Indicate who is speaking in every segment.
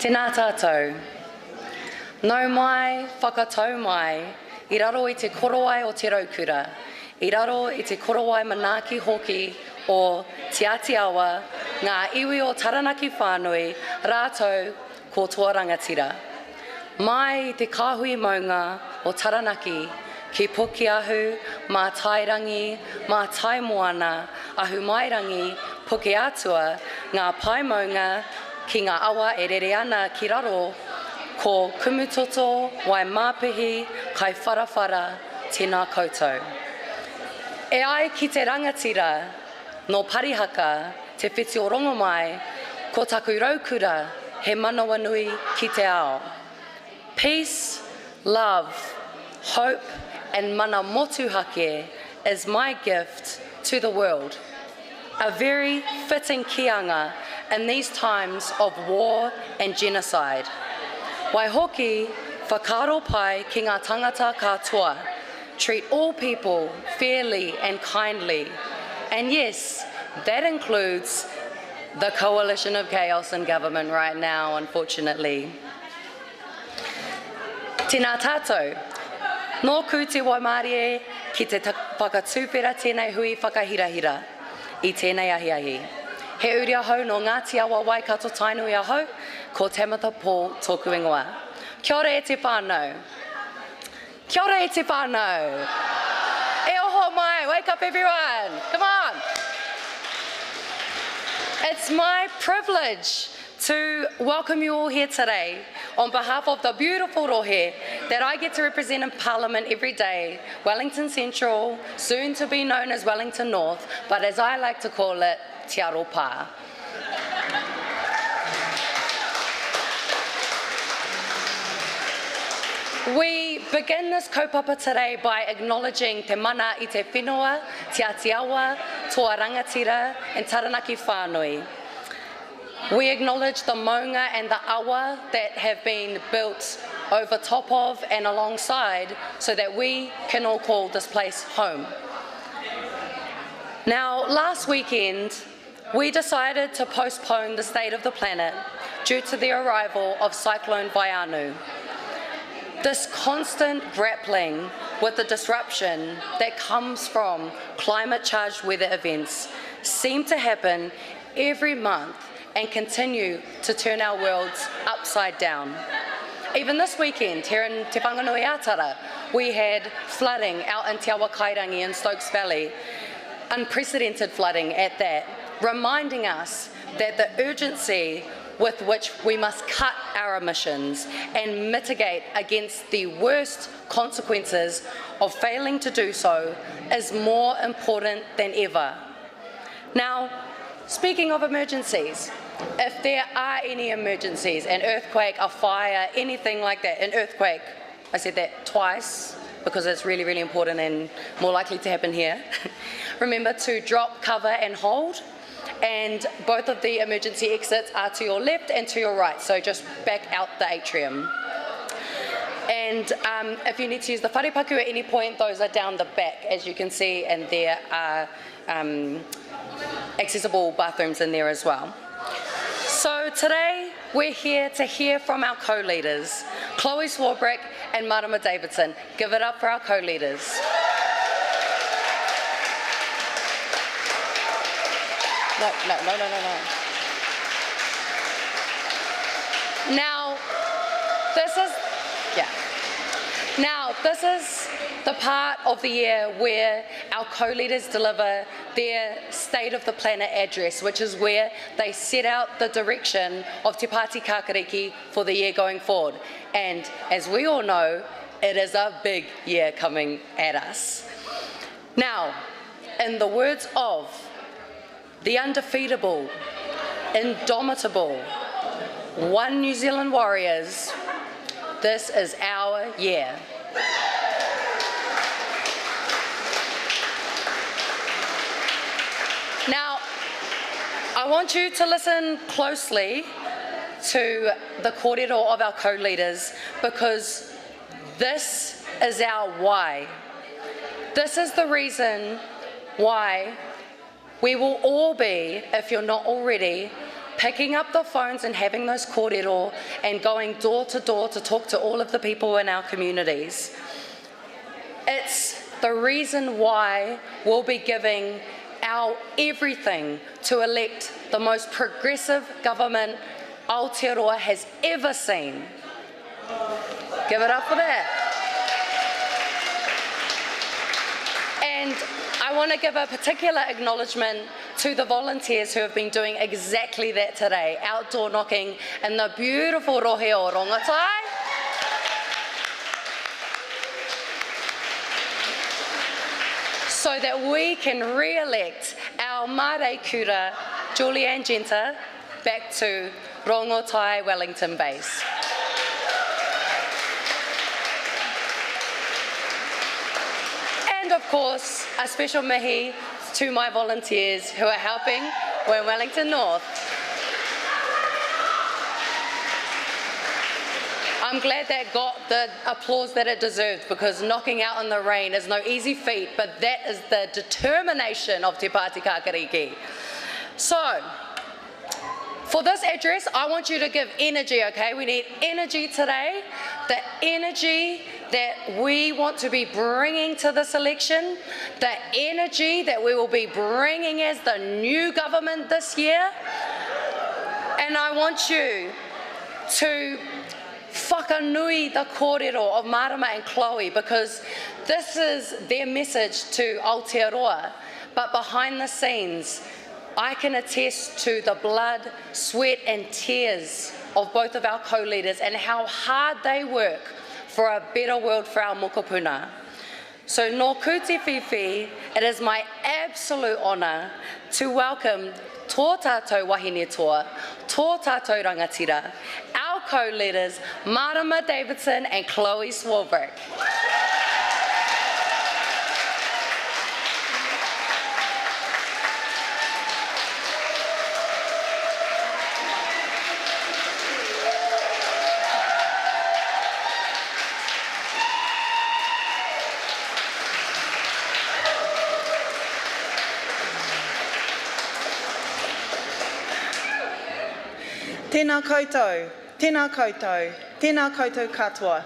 Speaker 1: Tēnā tātou. Nau mai, whakatau mai, I raro I te korowai o te raukura, I raro I te korowai manaaki hoki o Te Atiawa, ngā iwi o Taranaki whānui, rātou ko toa rangatira. Mai I te kāhui maunga o Taranaki, ki puki ahu, mā tairangi, mā taimoana, ahu mairangi, puki atua, ngā pai maunga, ki ngā awa e rere ana ki raro, ko kumutoto, wai māpihi, kai wharawhara, tēnā koutou. E ai ki te rangatira, no parihaka, te whiti o rongo mai, ko taku raukura, he manawa nui ki te ao. Peace, love, hope, and mana motuhake is my gift to the world. A very fitting kianga in these times of war and genocide. Wai hoki, whakaro pai ki ngā tangata katoa. Treat all people fairly and kindly. And yes, that includes the coalition of chaos in government right now, unfortunately. Tēnā tātou. Nōku te waimarie ki te whakatūpera tēnei hui whakahirahira I tēnei ahiahi. He uri ahau no Ngāti Awa Waikato Tainui ahau, ko Tamitha Paul tōku ingoa. Kia ora e te whānau. Kia ora e te whānau. E oho mai, wake up everyone, come on. It's my privilege to welcome you all here today on behalf of the beautiful rohe that I get to represent in Parliament every day, Wellington Central, soon to be known as Wellington North, but as I like to call it, Te Aropa. We begin this kaupapa today by acknowledging te mana I te whenua, Te Atiawa, Toa Rangatira and Taranaki whānui. We acknowledge the maunga and the awa that have been built over top of and alongside so that we can all call this place home. Now, last weekend, we decided to postpone the State of the Planet due to the arrival of Cyclone Vaianu. This constant grappling with the disruption that comes from climate-charged weather events seem to happen every month and continue to turn our worlds upside down. Even this weekend, here in Te Whanganui Atara, we had flooding out in Te Awa Kairangi in Stokes Valley, unprecedented flooding at that, reminding us that the urgency with which we must cut our emissions and mitigate against the worst consequences of failing to do so is more important than ever. Now, speaking of emergencies, if there are any emergencies, an earthquake, a fire, anything like that, an earthquake, I said that twice because it's really, really important and more likely to happen here. Remember to drop, cover and hold, and both of the emergency exits are to your left and to your right, so just back out the atrium. And if you need to use the wharepaku at any point, those are down the back, as you can see, and there are accessible bathrooms in there as well. So today we're here to hear from our co-leaders, Chloe Swarbrick and Marama Davidson. Give it up for our co-leaders. No. Now, this is the part of the year where our co-leaders deliver their State of the Planet address, which is where they set out the direction of Te Pāti Kākariki for the year going forward. And as we all know, it is a big year coming at us. Now, in the words of the undefeatable, indomitable, One New Zealand Warriors, this is our year. Now, I want you to listen closely to the kōrero of our co-leaders because this is our why. This is the reason why we will all be, if you're not already, picking up the phones and having those kōrero and going door to door to talk to all of the people in our communities. It's the reason why we'll be giving our everything to elect the most progressive government Aotearoa has ever seen. Give it up for that. And I want to give a particular acknowledgement to the volunteers who have been doing exactly that today, outdoor knocking in the beautiful rohe o Rongotai. So that we can re-elect our mare kura, Julianne Genter, back to Rongotai Wellington Base. And of course, a special mihi to my volunteers who are helping. We're in Wellington North. I'm glad that got the applause that it deserved, because knocking out in the rain is no easy feat, but that is the determination of Te Pāti Kākariki. So, for this address, I want you to give energy, okay? We need energy today, the energy that we want to be bringing to this election, the energy that we will be bringing as the new government this year. And I want you to whakanui the kōrero of Marama and Chloe, because this is their message to Aotearoa. But behind the scenes, I can attest to the blood, sweat and tears of both of our co-leaders and how hard they work for a better world for our mokopuna. So no kuti whiwhi, it is my absolute honour to welcome tō tātou wahine toa, tō tātou rangatira, our co-leaders, Marama Davidson and Chloe Swarbrick.
Speaker 2: Tēnā koutou, tēnā koutou, tēnā koutou katoa.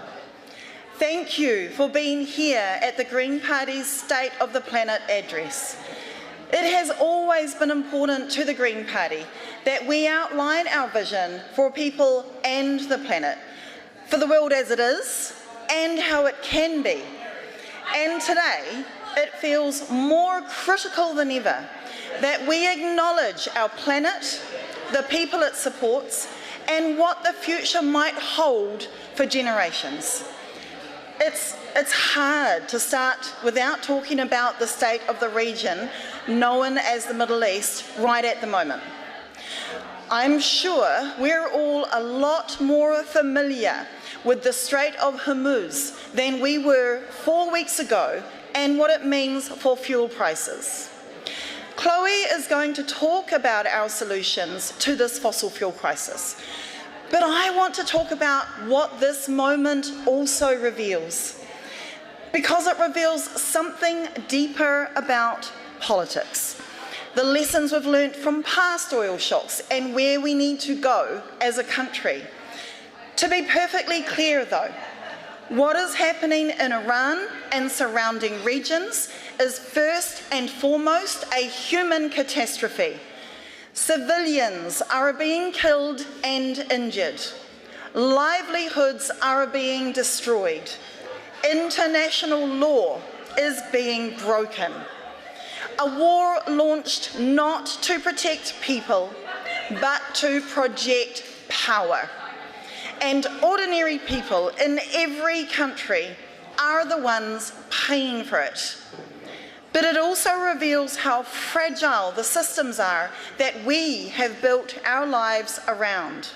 Speaker 2: Thank you for being here at the Green Party's State of the Planet address. It has always been important to the Green Party that we outline our vision for people and the planet, for the world as it is and how it can be. And today, it feels more critical than ever that we acknowledge our planet, the people it supports, and what the future might hold for generations. It's hard to start without talking about the state of the region known as the Middle East right at the moment. I'm sure we're all a lot more familiar with the Strait of Hormuz than we were 4 weeks ago and what it means for fuel prices. Chloe is going to talk about our solutions to this fossil fuel crisis, but I want to talk about what this moment also reveals, because it reveals something deeper about politics, the lessons we've learnt from past oil shocks and where we need to go as a country. To be perfectly clear though, what is happening in Iran and surrounding regions is first and foremost a human catastrophe. Civilians are being killed and injured. Livelihoods are being destroyed. International law is being broken. A war launched not to protect people, but to project power. And ordinary people in every country are the ones paying for it. But it also reveals how fragile the systems are that we have built our lives around.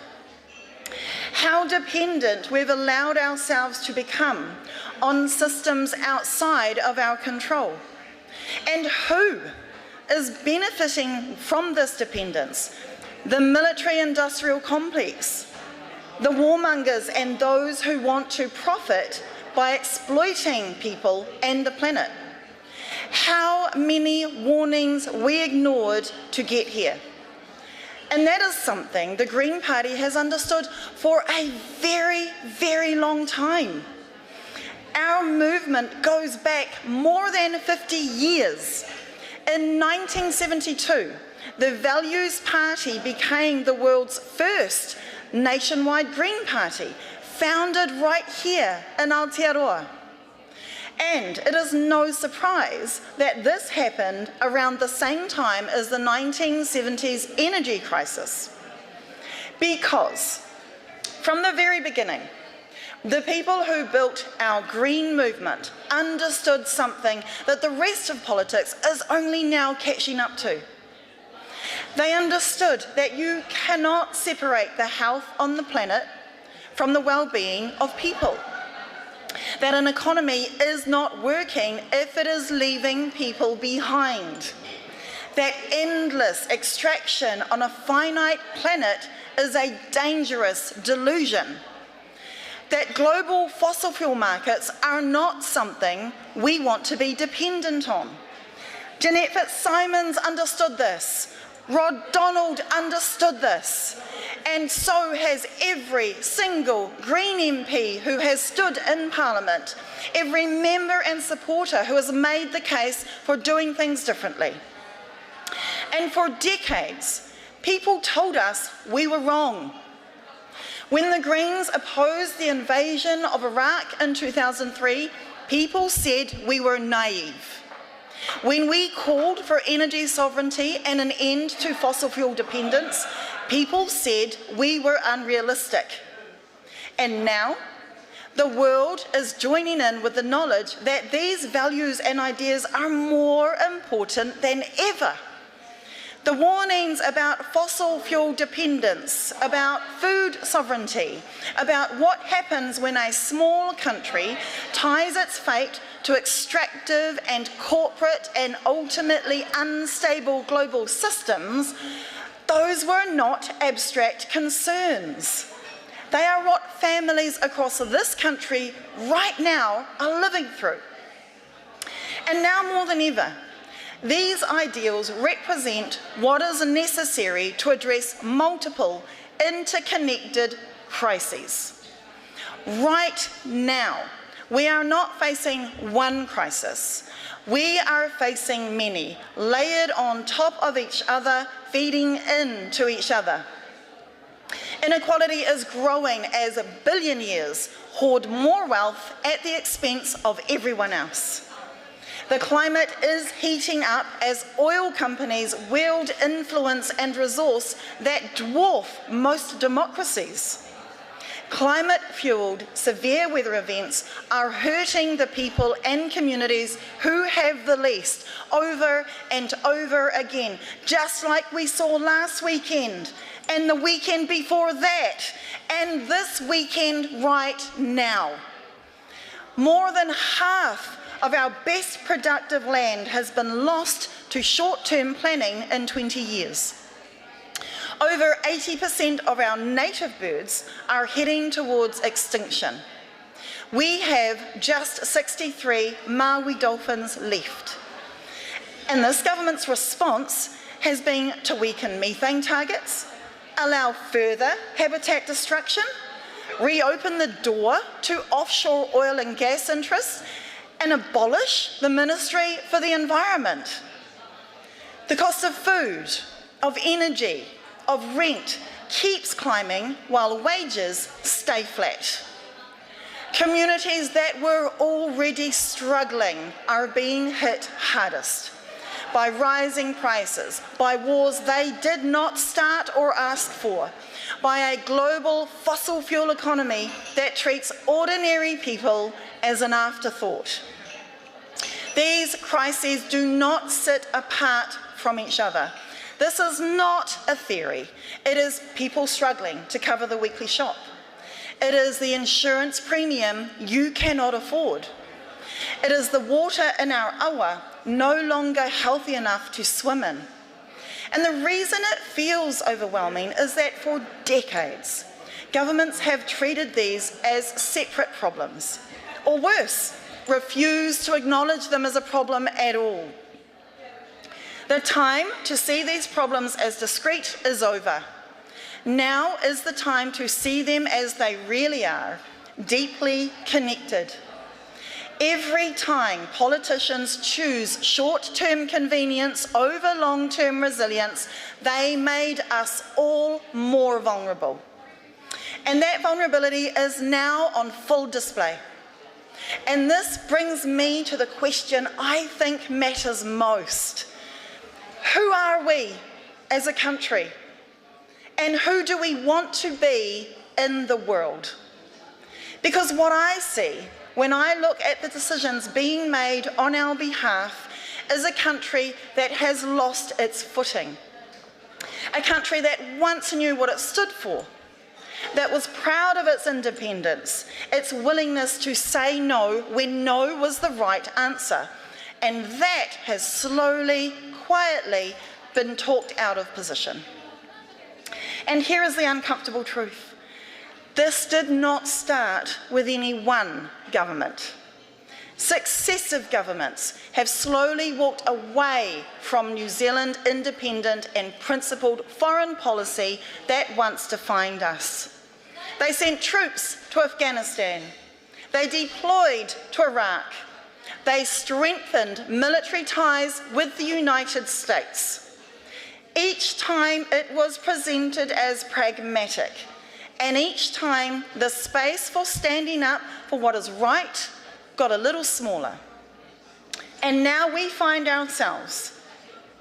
Speaker 2: How dependent we've allowed ourselves to become on systems outside of our control. And who is benefiting from this dependence? The military-industrial complex, the warmongers and those who want to profit by exploiting people and the planet. How many warnings we ignored to get here. And that is something the Green Party has understood for a very, very long time. Our movement goes back more than 50 years. In 1972, the Values Party became the world's first nationwide Green Party, founded right here in Aotearoa. And it is no surprise that this happened around the same time as the 1970s energy crisis. Because from the very beginning, the people who built our green movement understood something that the rest of politics is only now catching up to. They understood that you cannot separate the health on the planet from the well-being of people. That an economy is not working if it is leaving people behind. That endless extraction on a finite planet is a dangerous delusion. That global fossil fuel markets are not something we want to be dependent on. Jeanette Fitzsimons understood this. Rod Donald understood this, and so has every single Green MP who has stood in Parliament, every member and supporter who has made the case for doing things differently. And for decades, people told us we were wrong. When the Greens opposed the invasion of Iraq in 2003, people said we were naive. When we called for energy sovereignty and an end to fossil fuel dependence, people said we were unrealistic. And now, the world is joining in with the knowledge that these values and ideas are more important than ever. The warnings about fossil fuel dependence, about food sovereignty, about what happens when a small country ties its fate to extractive and corporate and ultimately unstable global systems, those were not abstract concerns. They are what families across this country right now are living through. And now more than ever, these ideals represent what is necessary to address multiple interconnected crises. Right now, we are not facing one crisis. We are facing many, layered on top of each other, feeding into each other. Inequality is growing as billionaires hoard more wealth at the expense of everyone else. The climate is heating up as oil companies wield influence and resource that dwarf most democracies. Climate-fueled severe weather events are hurting the people and communities who have the least over and over again, just like we saw last weekend and the weekend before that and this weekend right now. More than half of our best productive land has been lost to short-term planning in 20 years. Over 80% of our native birds are heading towards extinction. We have just 63 Maui dolphins left. And this government's response has been to weaken methane targets, allow further habitat destruction, reopen the door to offshore oil and gas interests, and abolish the Ministry for the Environment. The cost of food, of energy, of rent keeps climbing while wages stay flat. Communities that were already struggling are being hit hardest by rising prices, by wars they did not start or ask for, by a global fossil fuel economy that treats ordinary people as an afterthought. These crises do not sit apart from each other. This is not a theory. It is people struggling to cover the weekly shop. It is the insurance premium you cannot afford. It is the water in our awa no longer healthy enough to swim in. And the reason it feels overwhelming is that for decades, governments have treated these as separate problems, or worse, refused to acknowledge them as a problem at all. The time to see these problems as discrete is over. Now is the time to see them as they really are, deeply connected. Every time politicians choose short-term convenience over long-term resilience, they made us all more vulnerable. And that vulnerability is now on full display. And this brings me to the question I think matters most. Who are we as a country? And who do we want to be in the world? Because what I see when I look at the decisions being made on our behalf is a country that has lost its footing. A country that once knew what it stood for, that was proud of its independence, its willingness to say no when no was the right answer. And that has slowly, quietly been talked out of position. And here is the uncomfortable truth. This did not start with any one government. Successive governments have slowly walked away from New Zealand independent and principled foreign policy that once defined us. They sent troops to Afghanistan. They deployed to Iraq. They strengthened military ties with the United States. Each time it was presented as pragmatic, and each time the space for standing up for what is right got a little smaller. And now we find ourselves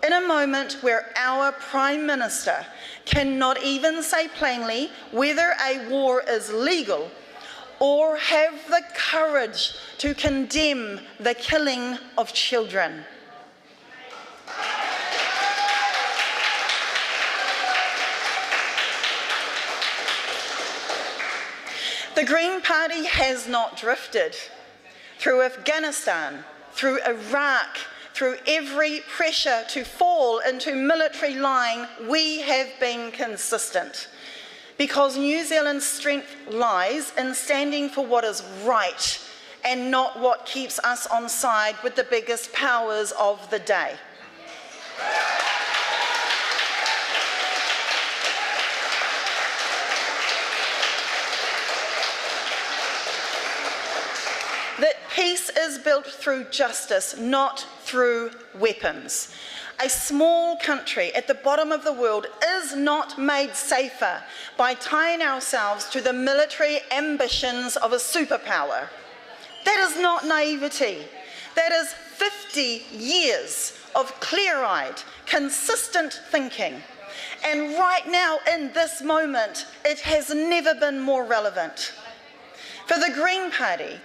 Speaker 2: in a moment where our Prime Minister cannot even say plainly whether a war is legal or have the courage to condemn the killing of children. The Green Party has not drifted. Through Afghanistan, through Iraq, through every pressure to fall into military line, we have been consistent. Because New Zealand's strength lies in standing for what is right and not what keeps us on side with the biggest powers of the day. That peace is built through justice, not through weapons. A small country at the bottom of the world is not made safer by tying ourselves to the military ambitions of a superpower. That is not naivety. That is 50 years of clear-eyed, consistent thinking. And right now, in this moment, it has never been more relevant. For the Green Party,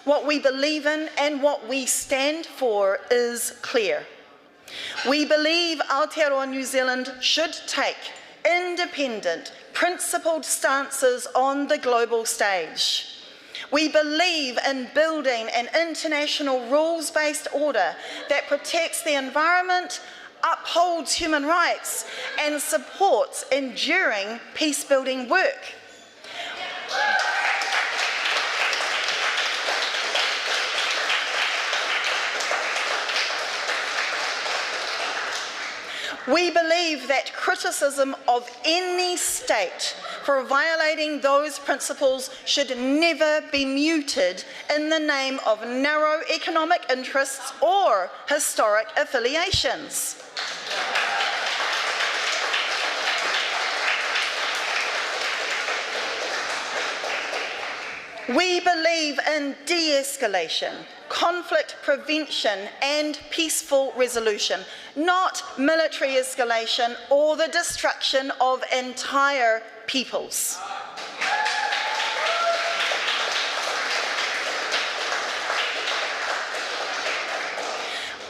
Speaker 2: what we believe in and what we stand for is clear. We believe Aotearoa New Zealand should take independent, principled stances on the global stage. We believe in building an international rules-based order that protects the environment, upholds human rights, and supports enduring peace-building work. We believe that criticism of any state for violating those principles should never be muted in the name of narrow economic interests or historic affiliations. We believe in de-escalation, conflict prevention and peaceful resolution, not military escalation or the destruction of entire peoples.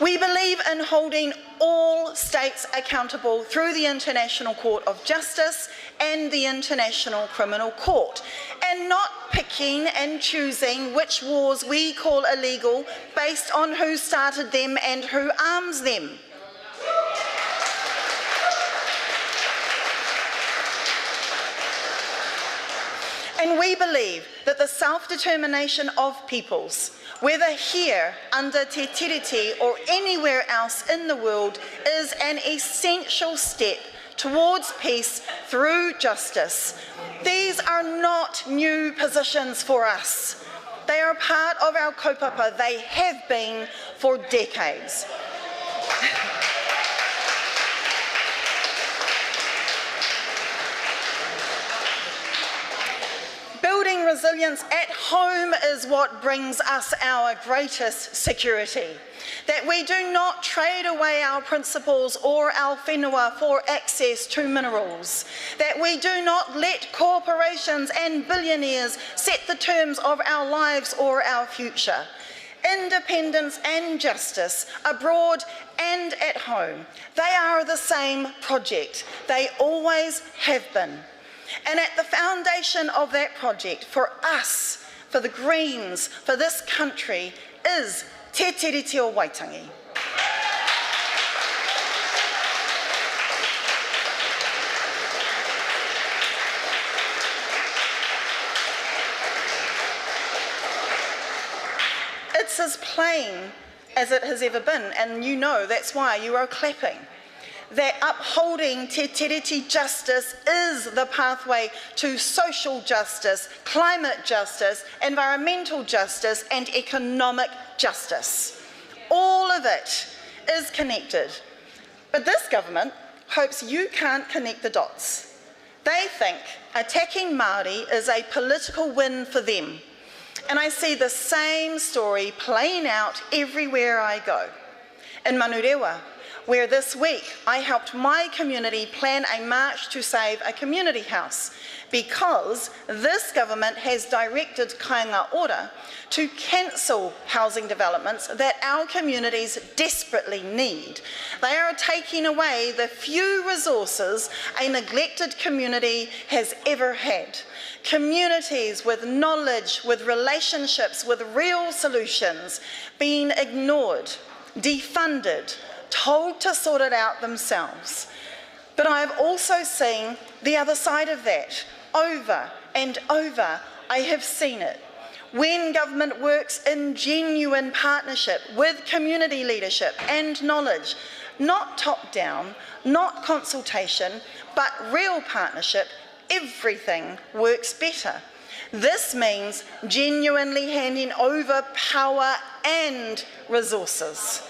Speaker 2: We believe in holding all states accountable through the International Court of Justice and the International Criminal Court, and not picking and choosing which wars we call illegal based on who started them and who arms them. And we believe that the self-determination of peoples whether here under Te Tiriti or anywhere else in the world, is an essential step towards peace through justice. These are not new positions for us. They are part of our kaupapa. They have been for decades. Building resilience at home is what brings us our greatest security. That we do not trade away our principles or our whenua for access to minerals. That we do not let corporations and billionaires set the terms of our lives or our future. Independence and justice, abroad and at home, they are the same project. They always have been. And at the foundation of that project, for us, for the Greens, for this country, is Te Tiriti o Waitangi. It's as plain as it has ever been, and you know that's why you are clapping. That upholding Te Tiriti justice is the pathway to social justice, climate justice, environmental justice, and economic justice. All of it is connected. But this government hopes you can't connect the dots. They think attacking Māori is a political win for them. And I see the same story playing out everywhere I go. In Manurewa, where this week I helped my community plan a march to save a community house, because this government has directed Kāinga Ora to cancel housing developments that our communities desperately need. They are taking away the few resources a neglected community has ever had. Communities with knowledge, with relationships, with real solutions being ignored, defunded, told to sort it out themselves. But I have also seen the other side of that. Over and over, I have seen it. When government works in genuine partnership with community leadership and knowledge, not top-down, not consultation, but real partnership, everything works better. This means genuinely handing over power and resources.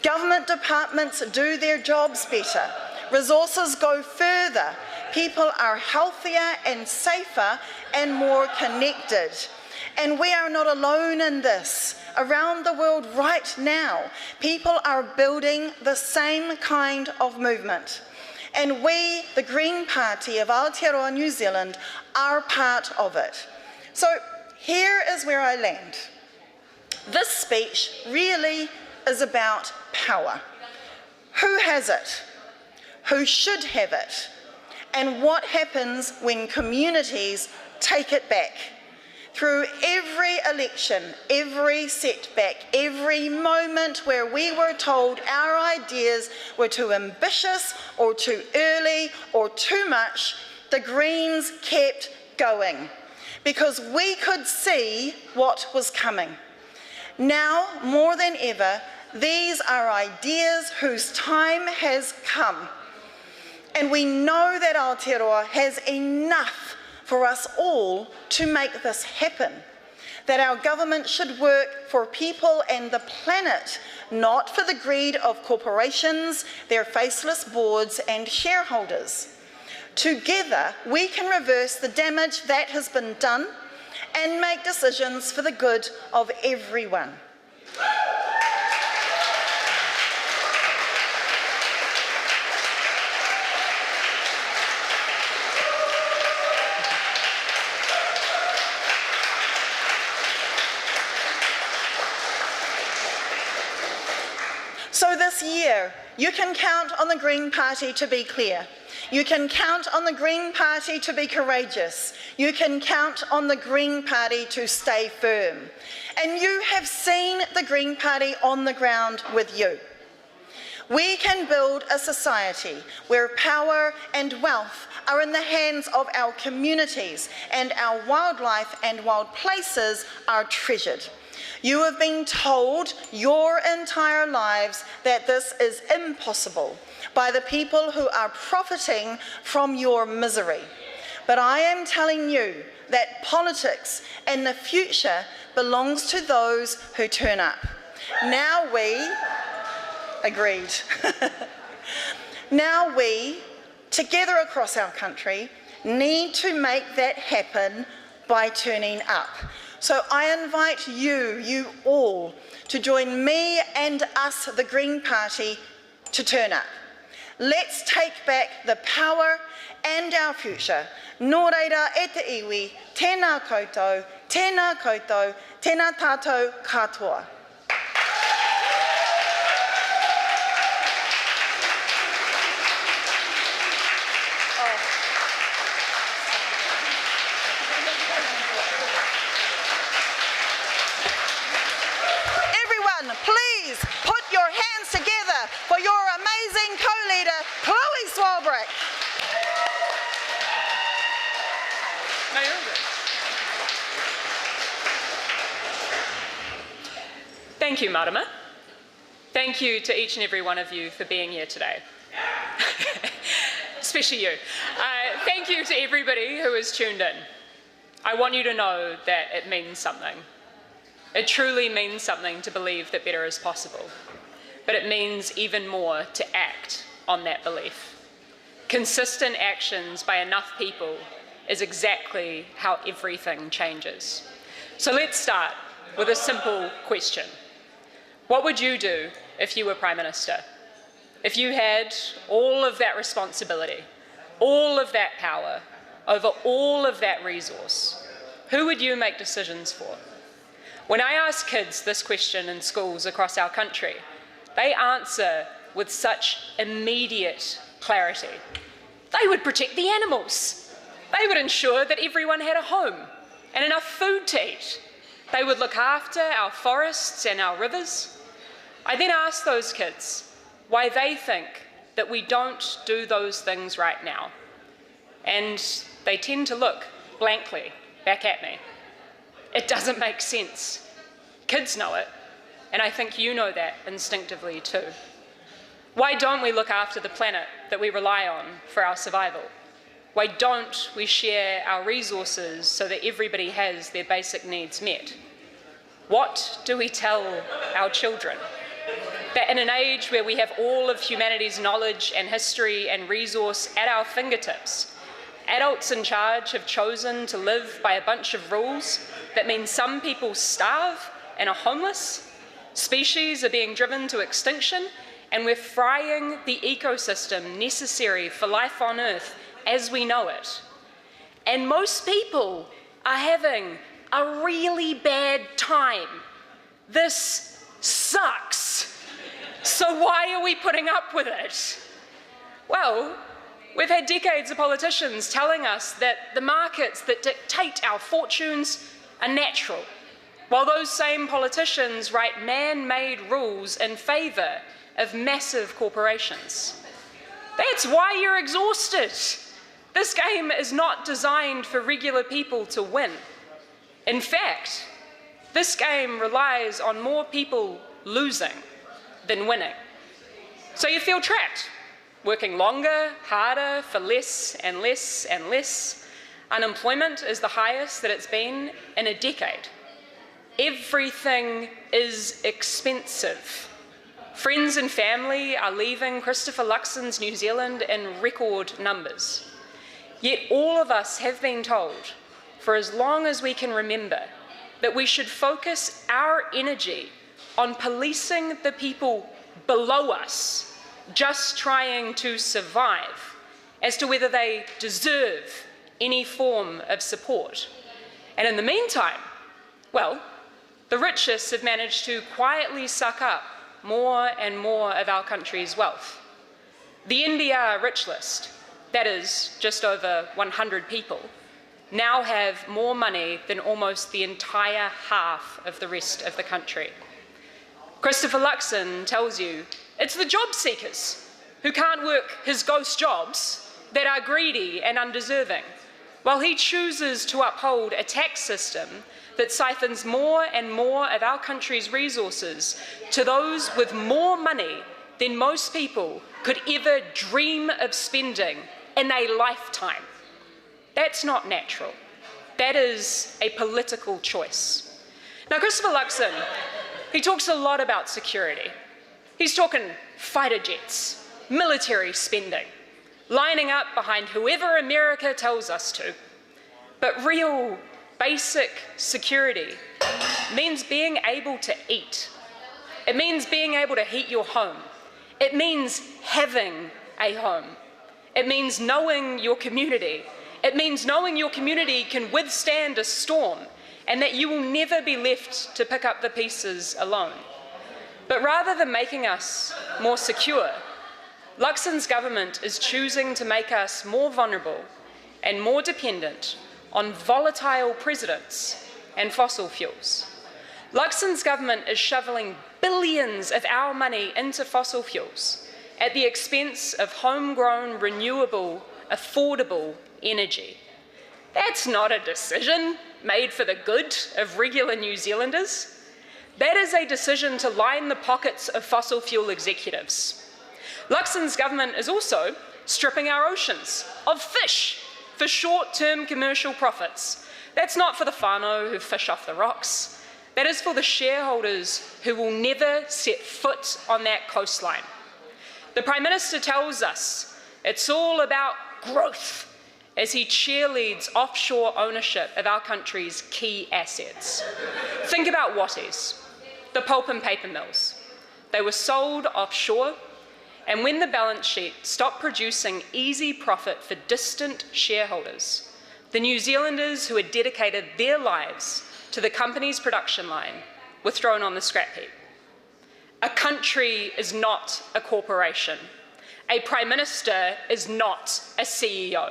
Speaker 2: Government departments do their jobs better. Resources go further. People are healthier and safer and more connected. And we are not alone in this. Around the world right now, people are building the same kind of movement. And we, the Green Party of Aotearoa New Zealand, are part of it. So here is where I land. This speech really is about power. Who has it? Who should have it? And what happens when communities take it back? Through every election, every setback, every moment where we were told our ideas were too ambitious or too early or too much, the Greens kept going because we could see what was coming. Now, more than ever, these are ideas whose time has come. And we know that Aotearoa has enough for us all to make this happen. That our government should work for people and the planet, not for the greed of corporations, their faceless boards and shareholders. Together, we can reverse the damage that has been done and make decisions for the good of everyone. So this year, you can count on the Green Party to be clear. You can count on the Green Party to be courageous. You can count on the Green Party to stay firm. And you have seen the Green Party on the ground with you. We can build a society where power and wealth are in the hands of our communities and our wildlife and wild places are treasured. You have been told your entire lives that this is impossible by the people who are profiting from your misery. But I am telling you that politics and the future belongs to those who turn up. Now we, agreed. Now we, together across our country, need to make that happen by turning up. So I invite you all, to join me and us, the Green Party, to turn up. Let's take back the power and our future. Nō reira e te iwi, tēnā koutou, tēnā tātou katoa. Please put your hands together for your amazing co-leader, Chloe Swarbrick.
Speaker 3: Thank you, Marama. Thank you to each and every one of you for being here today. Especially you. Thank you to everybody who has tuned in. I want you to know that it means something. It truly means something to believe that better is possible, but it means even more to act on that belief. Consistent actions by enough people is exactly how everything changes. So let's start with a simple question. What would you do if you were Prime Minister? If you had all of that responsibility, all of that power, over all of that resource, who would you make decisions for? When I ask kids this question in schools across our country, they answer with such immediate clarity. They would protect the animals. They would ensure that everyone had a home and enough food to eat. They would look after our forests and our rivers. I then ask those kids why they think that we don't do those things right now. And they tend to look blankly back at me. It doesn't make sense. Kids know it, and I think you know that instinctively too. Why don't we look after the planet that we rely on for our survival? Why don't we share our resources so that everybody has their basic needs met? What do we tell our children? That in an age where we have all of humanity's knowledge and history and resource at our fingertips, adults in charge have chosen to live by a bunch of rules that mean some people starve and are homeless, species are being driven to extinction, and we're frying the ecosystem necessary for life on Earth as we know it. And most people are having a really bad time. This sucks. So why are we putting up with it? Well, we've had decades of politicians telling us that the markets that dictate our fortunes are natural, while those same politicians write man-made rules in favour of massive corporations. That's why you're exhausted. This game is not designed for regular people to win. In fact, this game relies on more people losing than winning. So you feel trapped, working longer, harder, for less and less and less. Unemployment is the highest that it's been in a decade. Everything is expensive. Friends and family are leaving Christopher Luxon's New Zealand in record numbers. Yet all of us have been told, for as long as we can remember, that we should focus our energy on policing the people below us, just trying to survive, as to whether they deserve any form of support. And in the meantime, well, the richest have managed to quietly suck up more and more of our country's wealth. The NBR Rich List, that is just over 100 people, now have more money than almost the entire half of the rest of the country. Christopher Luxon tells you it's the job seekers who can't work his ghost jobs that are greedy and undeserving. while he chooses to uphold a tax system that siphons more and more of our country's resources to those with more money than most people could ever dream of spending in a lifetime. That's not natural. That is a political choice. Now, Christopher Luxon, he talks a lot about security. He's talking fighter jets, military spending, lining up behind whoever America tells us to. But real, basic security means being able to eat. It means being able to heat your home. It means having a home. It means knowing your community. It means knowing your community can withstand a storm and that you will never be left to pick up the pieces alone. But rather than making us more secure, Luxon's government is choosing to make us more vulnerable and more dependent on volatile presidents and fossil fuels. Luxon's government is shoveling billions of our money into fossil fuels at the expense of homegrown, renewable, affordable energy. That's not a decision made for the good of regular New Zealanders. That is a decision to line the pockets of fossil fuel executives. Luxon's government is also stripping our oceans of fish for short-term commercial profits. That's not for the whānau who fish off the rocks. That is for the shareholders who will never set foot on that coastline. The Prime Minister tells us it's all about growth as he cheerleads offshore ownership of our country's key assets. Think about Watties, the pulp and paper mills. They were sold offshore, and when the balance sheet stopped producing easy profit for distant shareholders, the New Zealanders who had dedicated their lives to the company's production line were thrown on the scrap heap. A country is not a corporation. A Prime Minister is not a CEO.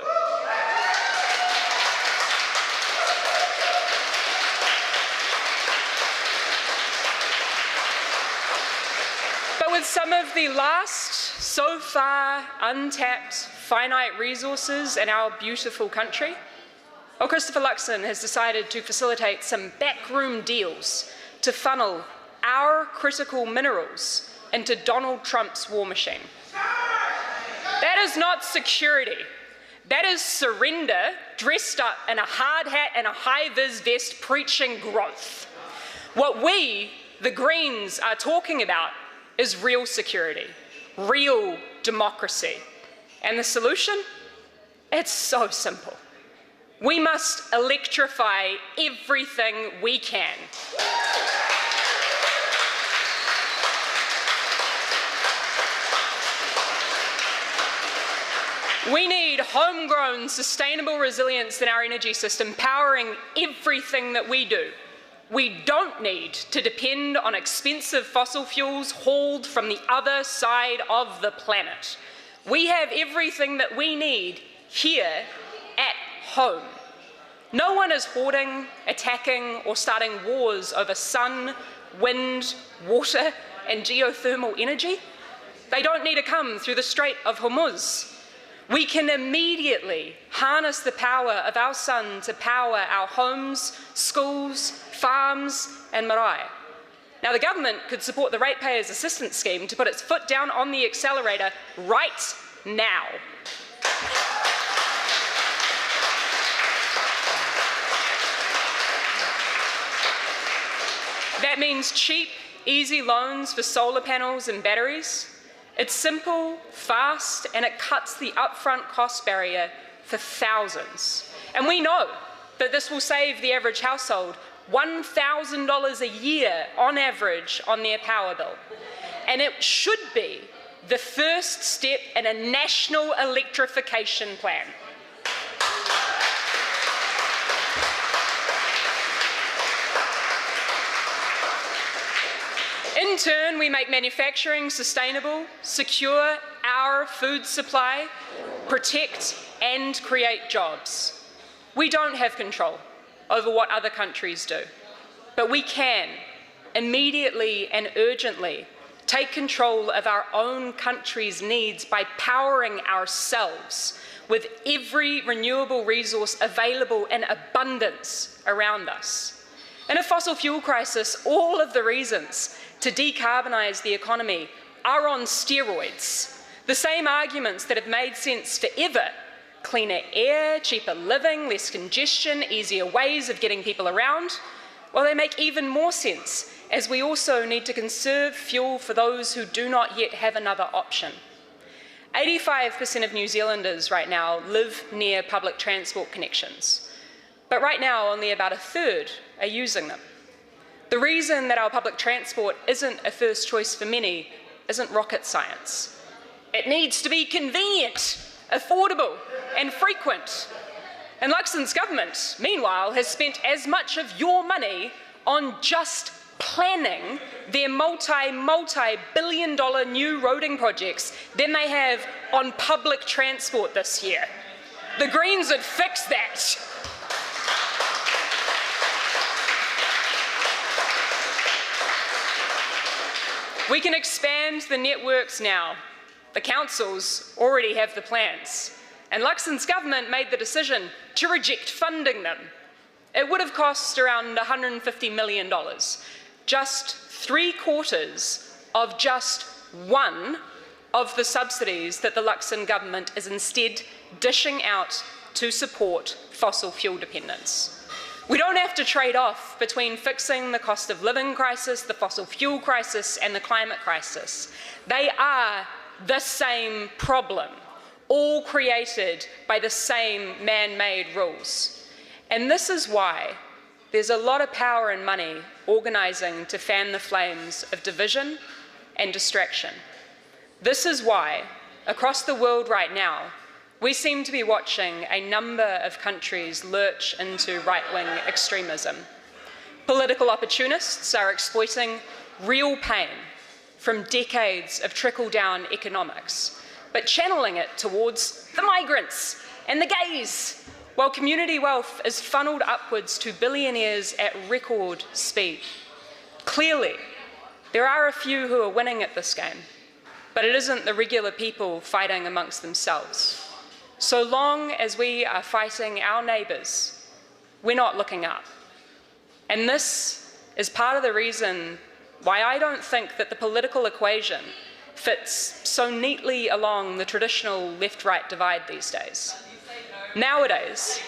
Speaker 3: But with some of the last, so far untapped, finite resources in our beautiful country, Christopher Luxon has decided to facilitate some backroom deals to funnel our critical minerals into Donald Trump's war machine. That is not security. That is surrender dressed up in a hard hat and a high-vis vest preaching growth. What we, the Greens, are talking about is real security, real democracy. And the solution? It's so simple. We must electrify everything we can. We need homegrown, sustainable resilience in our energy system, powering everything that we do. We don't need to depend on expensive fossil fuels hauled from the other side of the planet. We have everything that we need here at home. No one is hoarding, attacking, or starting wars over sun, wind, water, and geothermal energy. They don't need to come through the Strait of Hormuz. We can immediately harness the power of our sun to power our homes, schools, farms, and marae. Now, the government could support the Ratepayers Assistance Scheme to put its foot down on the accelerator right now. That means cheap, easy loans for solar panels and batteries. It's simple, fast, and it cuts the upfront cost barrier for thousands. And we know that this will save the average household $1,000 a year on average on their power bill. And it should be the first step in a national electrification plan. In turn, we make manufacturing sustainable, secure our food supply, protect and create jobs. We don't have control over what other countries do, but we can immediately and urgently take control of our own country's needs by powering ourselves with every renewable resource available in abundance around us. In a fossil fuel crisis, all of the reasons to decarbonise the economy are on steroids. The same arguments that have made sense forever: cleaner air, cheaper living, less congestion, easier ways of getting people around, well, they make even more sense as we also need to conserve fuel for those who do not yet have another option. 85% of New Zealanders right now live near public transport connections, but right now only about a third are using them. The reason that our public transport isn't a first choice for many isn't rocket science. It needs to be convenient, affordable, and frequent. And Luxon's government, meanwhile, has spent as much of your money on just planning their multi-billion-dollar new roading projects than they have on public transport this year. The Greens would fix that. We can expand the networks now. The councils already have the plans. And Luxon's government made the decision to reject funding them. It would have cost around $150 million, just 3/4 of just one of the subsidies that the Luxon government is instead dishing out to support fossil fuel dependence. We don't have to trade off between fixing the cost of living crisis, the fossil fuel crisis, and the climate crisis. They are the same problem, all created by the same man-made rules. And this is why there's a lot of power and money organising to fan the flames of division and distraction. This is why, across the world right now, we seem to be watching a number of countries lurch into right-wing extremism. Political opportunists are exploiting real pain from decades of trickle-down economics, but channeling it towards the migrants and the gays, while community wealth is funneled upwards to billionaires at record speed. Clearly, there are a few who are winning at this game, but it isn't the regular people fighting amongst themselves. So long as we are fighting our neighbours, we're not looking up. And this is part of the reason why I don't think that the political equation fits so neatly along the traditional left-right divide these days. Nowadays,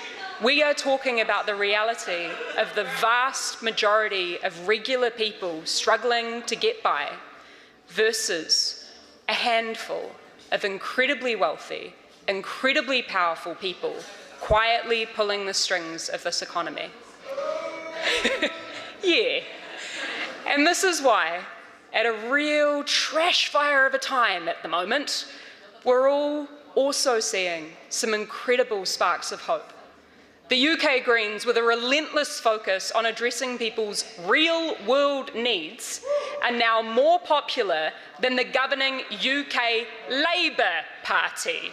Speaker 3: we are talking about the reality of the vast majority of regular people struggling to get by versus a handful of incredibly wealthy, incredibly powerful people quietly pulling the strings of this economy. Yeah. And this is why, at a real trash fire of a time at the moment, we're all also seeing some incredible sparks of hope. The UK Greens, with a relentless focus on addressing people's real-world needs, are now more popular than the governing UK Labour Party.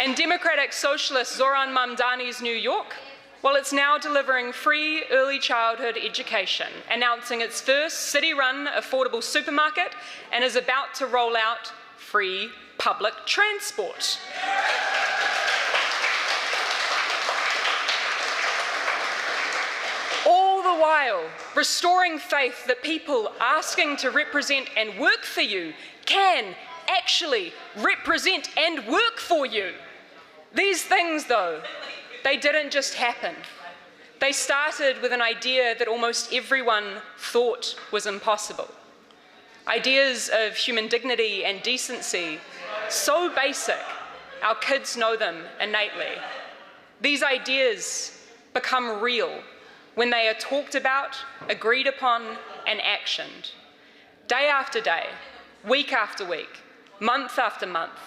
Speaker 3: And Democratic Socialist Zoran Mamdani's New York, well, it's now delivering free early childhood education, announcing its first city-run affordable supermarket, and is about to roll out free public transport. All the while restoring faith that people asking to represent and work for you can actually represent and work for you. These things, though, they didn't just happen. They started with an idea that almost everyone thought was impossible. Ideas of human dignity and decency, so basic, our kids know them innately. These ideas become real when they are talked about, agreed upon, and actioned. Day after day, week after week, month after month,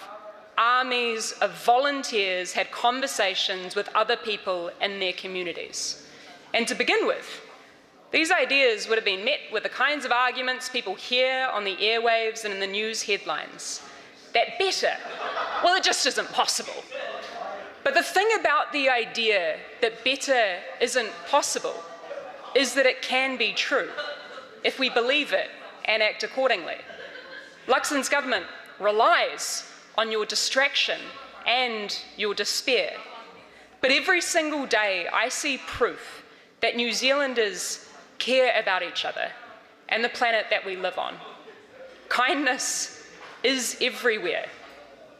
Speaker 3: armies of volunteers had conversations with other people in their communities. And to begin with, these ideas would have been met with the kinds of arguments people hear on the airwaves and in the news headlines. That better, well, it just isn't possible. But the thing about the idea that better isn't possible is that it can be true. if we believe it and act accordingly. Luxon's government relies on your distraction and your despair. But every single day I see proof that New Zealanders care about each other and the planet that we live on. Kindness is everywhere.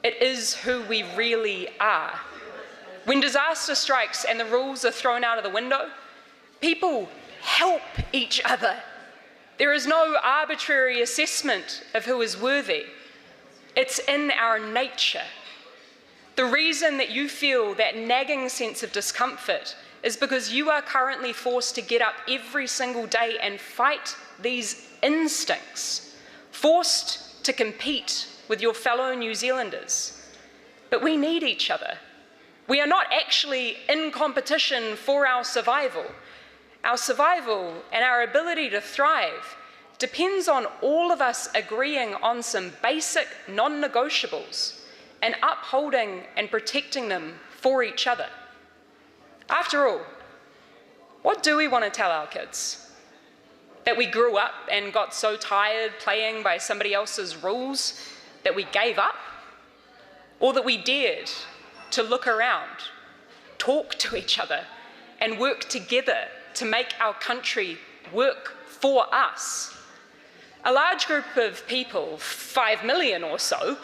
Speaker 3: It is who we really are. When disaster strikes and the rules are thrown out of the window, people help each other. There is no arbitrary assessment of who is worthy. It's in our nature. The reason that you feel that nagging sense of discomfort is because you are currently forced to get up every single day and fight these instincts, forced to compete with your fellow New Zealanders. But we need each other. We are not actually in competition for our survival. Our survival and our ability to thrive depends on all of us agreeing on some basic non-negotiables and upholding and protecting them for each other. After all, what do we want to tell our kids? That we grew up and got so tired playing by somebody else's rules that we gave up? Or that we dared to look around, talk to each other, and work together to make our country work for us? A large group of people, 5 million or so,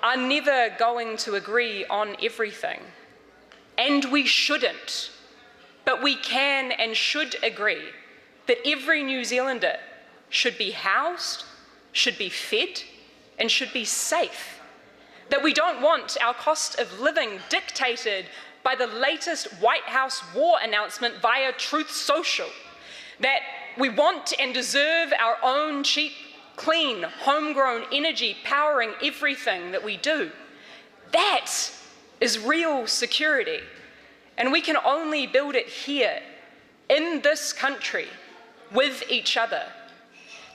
Speaker 3: are never going to agree on everything. And we shouldn't. But we can and should agree that every New Zealander should be housed, should be fed, and should be safe. That we don't want our cost of living dictated by the latest White House war announcement via Truth Social. That we want and deserve our own cheap, clean, homegrown energy powering everything that we do. That is real security. And we can only build it here, in this country, with each other.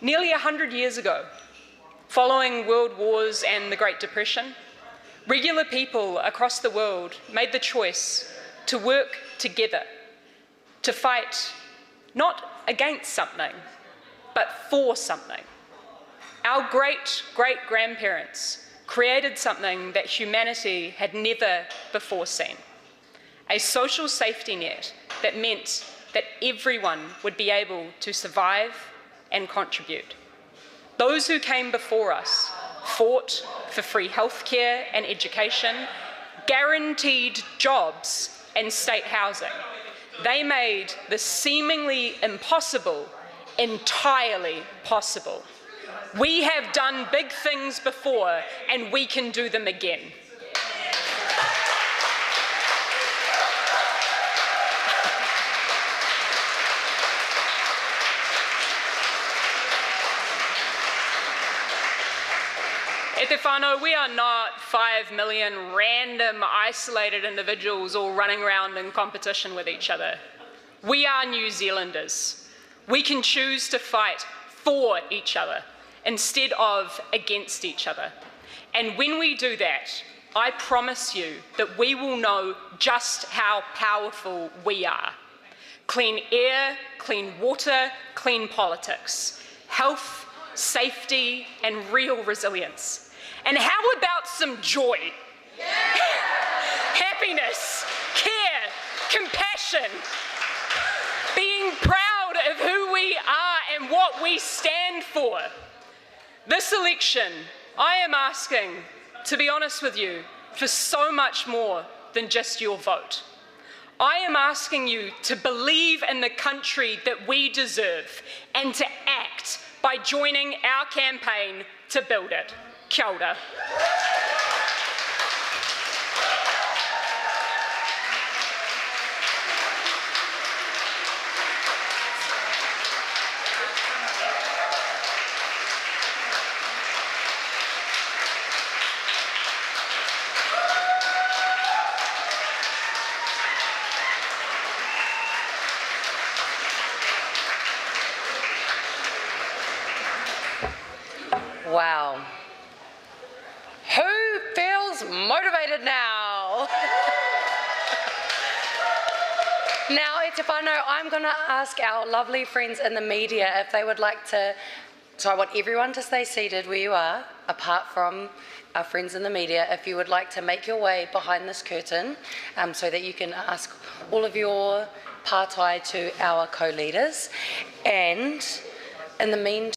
Speaker 3: Nearly 100 years ago, following world wars and the Great Depression, regular people across the world made the choice to work together, to fight not against something, but for something. Our great-great-grandparents created something that humanity had never before seen. A social safety net that meant that everyone would be able to survive and contribute. Those who came before us fought for free healthcare and education, guaranteed jobs and state housing. They made the seemingly impossible entirely possible. We have done big things before, and we can do them again. E te whānau, we are not 5 million random, isolated individuals all running around in competition with each other. We are New Zealanders. We can choose to fight for each other instead of against each other. And when we do that, I promise you that we will know just how powerful we are. Clean air, clean water, clean politics, health, safety, and real resilience. And how about some joy? Yeah. Happiness, care, compassion, being proud of who we are and what we stand for. This election, I am asking, to be honest with you, for so much more than just your vote. I am asking you to believe in the country that we deserve and to act by joining our campaign to build it. Kia ora.
Speaker 1: Wow. Who feels motivated now? Now, e Te whānau, I'm going to ask our lovely friends in the media if they would like to... So I want everyone to stay seated where you are, apart from our friends in the media. If you would like to make your way behind this curtain so that you can ask all of your pātai to our co-leaders. And in the meantime,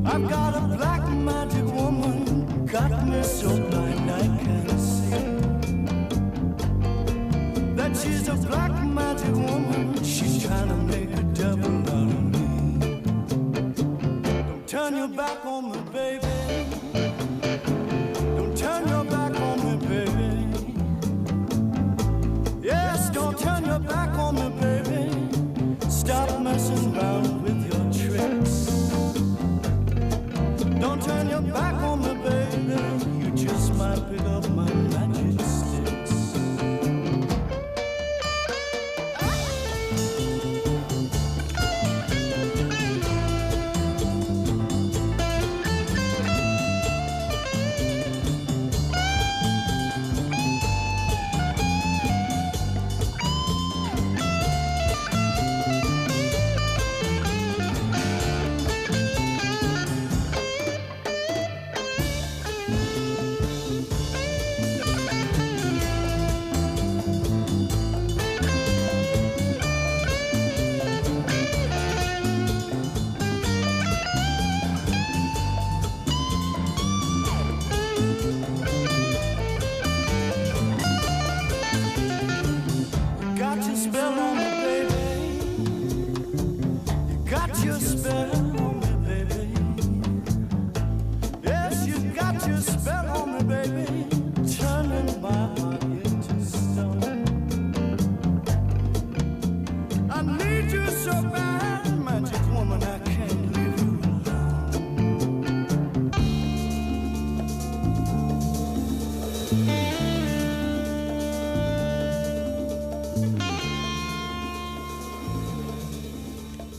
Speaker 4: I've got a black magic woman, got me so blind I can't see. That she's a black magic woman, she's trying to make a devil out of me. Don't turn your back on me, baby. Don't turn your back on me, baby. Yes, don't turn your back on me, baby. Stop messing around with your tricks. Don't turn your back on me, baby. You just might pick up my magic sticks.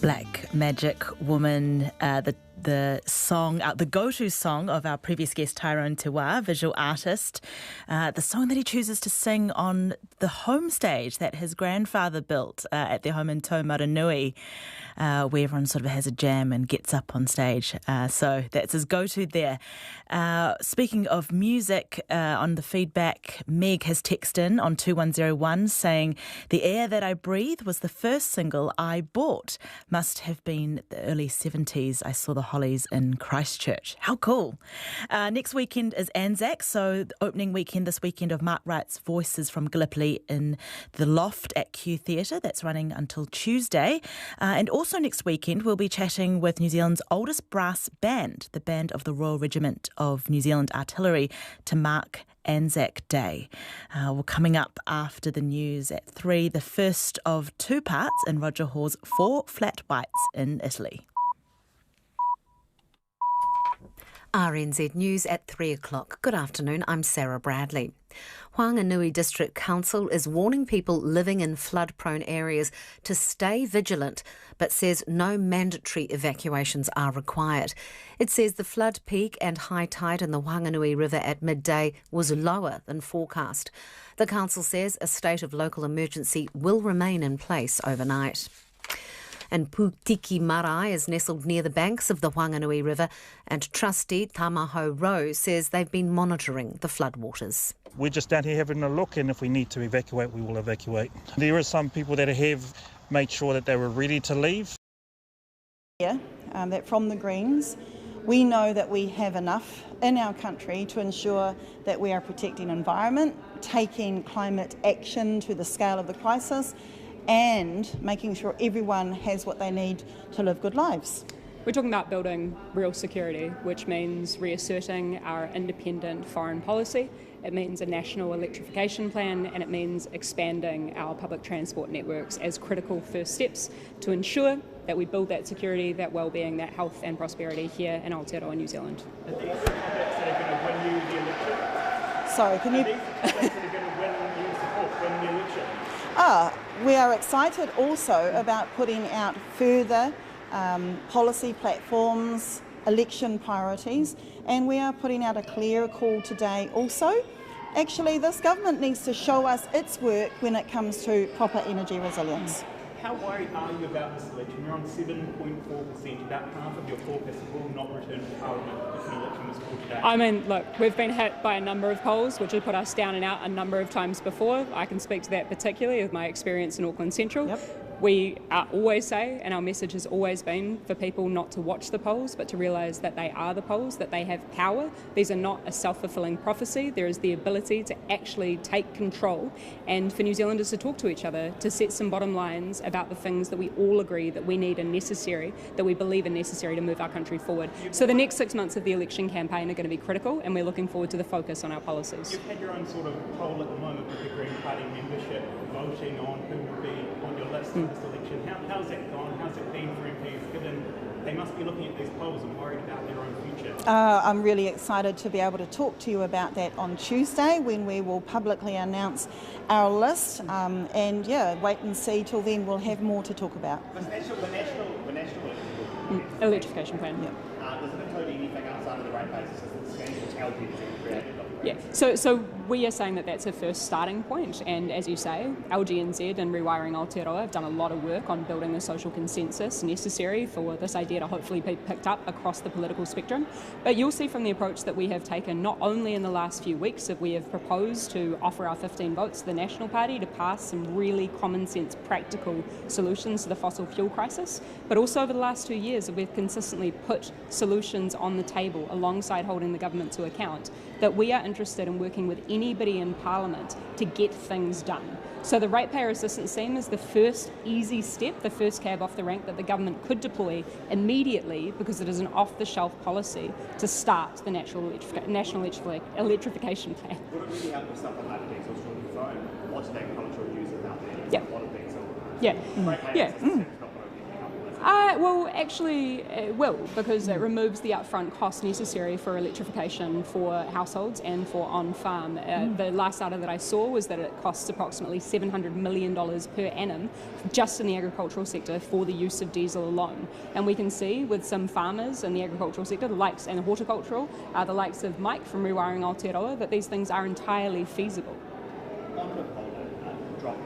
Speaker 5: Black Magic Woman, the song, the go-to song of our previous guest Tyrone Te Wā, visual artist, the song that he chooses to sing on the home stage that his grandfather built at their home in Taumaranui, where everyone sort of has a jam and gets up on stage. So that's his go-to there. Speaking of music, on the feedback, Meg has texted in on 2101 saying, "The Air That I Breathe was the first single I bought. Must have been the early 70s. I saw the Hollies in Christchurch." How cool. Next weekend is Anzac, so the opening weekend this weekend of Mark Wright's Voices from Gallipoli in the Loft at Q Theatre. That's running until Tuesday. And also next weekend we'll be chatting with New Zealand's oldest brass band, the Band of the Royal Regiment of New Zealand Artillery, to mark Anzac Day. Well, coming up after the news at 3, the first of 2 parts in Roger Hall's 4 Flat Whites in Italy.
Speaker 6: RNZ News at 3 o'clock. Good afternoon, I'm Sarah Bradley. Whanganui District Council is warning people living in flood-prone areas to stay vigilant, but says no mandatory evacuations are required. It says the flood peak and high tide in the Whanganui River at midday was lower than forecast. The council says a state of local emergency will remain in place overnight. And Putiki Marae is nestled near the banks of the Whanganui River, and trustee Tamaho Rowe says they've been monitoring the floodwaters.
Speaker 7: We're just down here having a look, and if we need to evacuate, we will evacuate. There are some people that have made sure that they were ready to leave.
Speaker 2: That from the Greens, We know that we have enough in our country to ensure that we are protecting environment, taking climate action to the scale of the crisis, and making sure everyone has what they need to live good lives.
Speaker 3: We're talking about building real security, which means reasserting our independent foreign policy. It means a national electrification plan, and it means expanding our public transport networks as critical first steps to ensure that we build that security, that well-being, that health and prosperity here in Aotearoa, New Zealand.
Speaker 8: Are these topics that are going to win you the election?
Speaker 2: Sorry, can you...
Speaker 8: Are these topics that are going to win you support, win the election?
Speaker 2: We are excited also about putting out further policy platforms, election priorities, and we are putting out a clear call today also. Actually, this government needs to show us its work when it comes to proper energy resilience.
Speaker 8: How worried are you about this election? You're on 7.4%. About half of your caucus will not return to Parliament if an election was called today.
Speaker 3: I mean, look, we've been hit by a number of polls which have put us down and out a number of times before. I can speak to that particularly with my experience in Auckland Central.
Speaker 2: Yep.
Speaker 3: We always say, and our message has always been for people not to watch the polls, but to realise that they are the polls, that they have power. These are not a self-fulfilling prophecy. There is the ability to actually take control and for New Zealanders to talk to each other, to set some bottom lines about the things that we all agree that we need and necessary, that we believe are necessary to move our country forward. So the next 6 months of the election campaign are going to be critical, and we're looking forward to the focus on our policies.
Speaker 8: You've had your own sort of poll at the moment with the Green Party membership voting on who will be on your list for this election. How's that gone? How's it been for MPs, given they must be looking at these polls and worried about their own future?
Speaker 2: I'm really excited to be able to talk to you about that on Tuesday when we will publicly announce our list. And yeah, wait and see till then. We'll have more to talk about.
Speaker 8: The national
Speaker 3: Electrification plan.
Speaker 2: Yeah.
Speaker 8: does it include anything outside of the rate-based assistance scheme which LG has created?
Speaker 3: Yeah, so we are saying that that's a first starting point, and as you say, LGNZ and Rewiring Aotearoa have done a lot of work on building the social consensus necessary for this idea to hopefully be picked up across the political spectrum. But you'll see from the approach that we have taken, not only in the last few weeks that we have proposed to offer our 15 votes to the National Party to pass some really common sense practical solutions to the fossil fuel crisis, but also over the last 2 years that we've consistently put solutions on the table alongside holding the government to account, that we are interested in working with anybody in Parliament to get things done. So the ratepayer assistance scheme is the first easy step, the first cab off the rank that the government could deploy immediately, because it is an off-the-shelf policy to start the national electrification plan.
Speaker 8: Would it really help with stuff like that diesel shortage? So lots of agricultural users out there,
Speaker 3: Yeah.
Speaker 8: a lot of diesel.
Speaker 3: Yeah.
Speaker 8: Ratepayer
Speaker 3: Yeah.
Speaker 8: assistance is not going to be helpful.
Speaker 3: Well, actually, it will, because it removes the upfront cost necessary for electrification for households and for on-farm. The last data that I saw was that it costs approximately $700 million per annum just in the agricultural sector for the use of diesel alone. And we can see with some farmers in the agricultural sector, the likes and horticultural, the likes of Mike from Rewiring Aotearoa, that these things are entirely feasible.
Speaker 8: On the whole, drop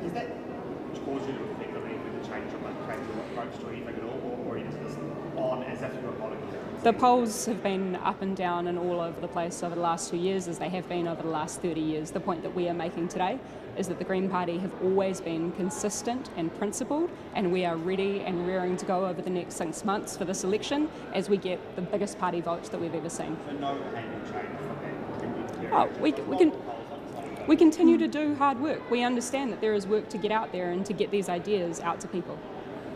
Speaker 8: is that cause you to reflect on anything to change your approach to anything at all, or are you just on as if you're following it?
Speaker 3: The polls have been up and down and all over the place over the last 2 years, as they have been over the last 30 years. The point that we are making today is that the Green Party have always been consistent and principled, and we are ready and rearing to go over the next 6 months for this election as we get the biggest party vote that we've ever seen.
Speaker 8: So no behavioural change from that?
Speaker 3: Oh, we continue to do hard work. We understand that there is work to get out there and to get these ideas out to people.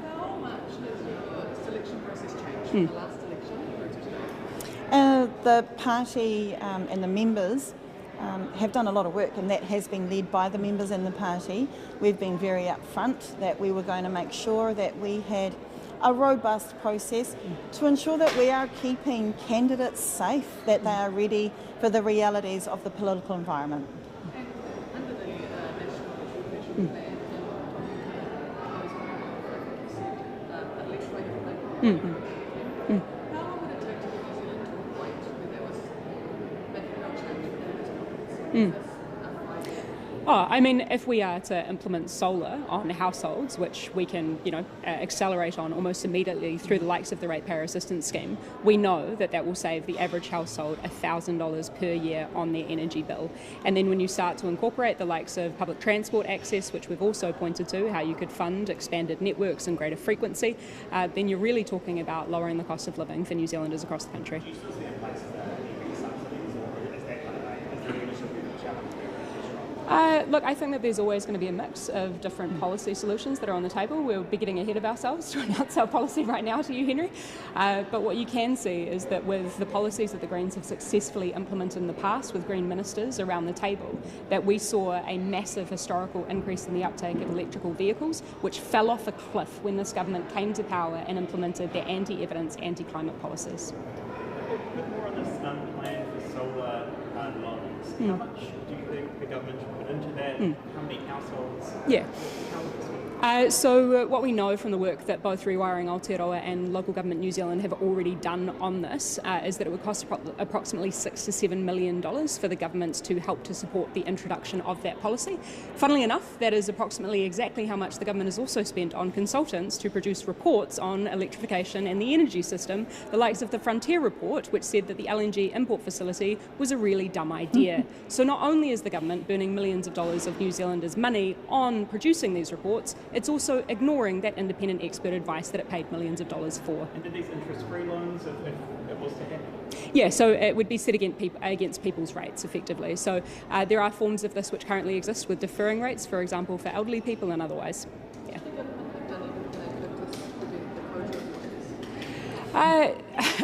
Speaker 9: How much has your selection process changed from the last election?
Speaker 2: The party and the members have done a lot of work, and that has been led by the members in the party. We've been very upfront that we were going to make sure that we had a robust process to ensure that we are keeping candidates safe, that they are ready for the realities of the political environment.
Speaker 9: And under the National Electrification Plan, electrification plan, how long would it take to get New Zealand to a point where there was making real change in this province?
Speaker 3: Oh, I mean, if we are to implement solar on households, which we can, accelerate on almost immediately through the likes of the Ratepayer Assistance Scheme, we know that that will save the average household $1,000 per year on their energy bill. And then when you start to incorporate the likes of public transport access, which we've also pointed to, how you could fund expanded networks and greater frequency, then you're really talking about lowering the cost of living for New Zealanders across the country. Look, I think that there's always going to be a mix of different policy solutions that are on the table. We'll be getting ahead of ourselves to announce our policy right now to you, Henry. But what you can see is that with the policies that the Greens have successfully implemented in the past with Green ministers around the table, that we saw a massive historical increase in the uptake of electrical vehicles, which fell off a cliff when this government came to power and implemented their anti-evidence, anti-climate policies.
Speaker 8: A bit more on this plan for solar loans. How much do you think the government should put into that? How many households?
Speaker 3: Yeah. So what we know from the work that both Rewiring Aotearoa and Local Government New Zealand have already done on this is that it would cost approximately $6 to $7 million for the government to help to support the introduction of that policy. Funnily enough, that is approximately exactly how much the government has also spent on consultants to produce reports on electrification and the energy system, the likes of the Frontier report, which said that the LNG import facility was a really dumb idea. So not only is the government burning millions of dollars of New Zealanders' money on producing these reports, it's also ignoring that independent expert advice that it paid millions of dollars for.
Speaker 8: And did these interest-free loans, if it was to happen?
Speaker 3: Yeah, so it would be set against people's rates, effectively. So there are forms of this which currently exist with deferring rates, for example, for elderly people and otherwise. Yeah.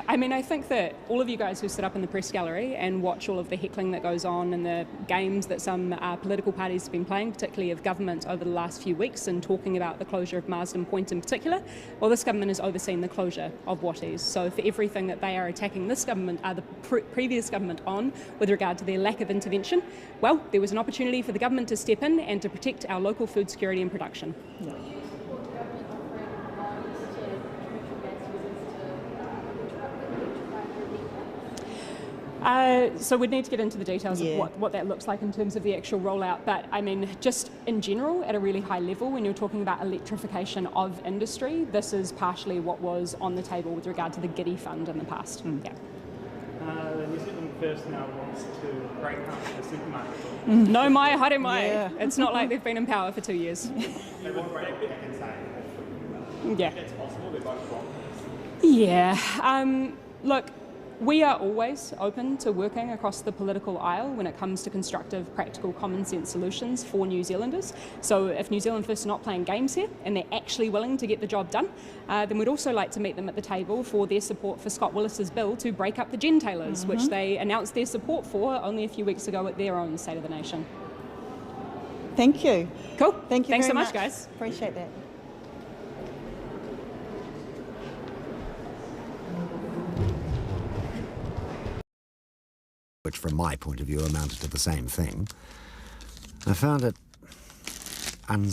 Speaker 3: I mean, I think that all of you guys who sit up in the press gallery and watch all of the heckling that goes on and the games that some political parties have been playing, particularly of government over the last few weeks, and talking about the closure of Marsden Point in particular, well, this government has overseen the closure of Watties. So for everything that they are attacking this government, the previous government on with regard to their lack of intervention, well, there was an opportunity for the government to step in and to protect our local food security and production. Yeah. So we'd need to get into the details of what that looks like in terms of the actual rollout. But I mean, just in general, at a really high level, when you're talking about electrification of industry, this is partially what was on the table with regard to the Giddy Fund in the past. Yeah.
Speaker 8: New Zealand First now wants to break up the supermarket.
Speaker 3: No mai, haere mai. Yeah. It's not like they've been in power for 2 years.
Speaker 8: They want to break it and say,
Speaker 3: yeah.
Speaker 8: That's possible, they're both wrong.
Speaker 3: Yeah. Look, we are always open to working across the political aisle when it comes to constructive, practical, common sense solutions for New Zealanders. So if New Zealand First are not playing games here and they're actually willing to get the job done, then we'd also like to meet them at the table for their support for Scott Willis's bill to break up the gentailers, which they announced their support for only a few weeks ago at their own State of the Nation.
Speaker 2: Thank you.
Speaker 3: Cool.
Speaker 2: Thank you
Speaker 3: Thanks
Speaker 2: very
Speaker 3: so much, guys.
Speaker 2: Appreciate that.
Speaker 10: Which from my point of view amounted to the same thing, I found it unsettling.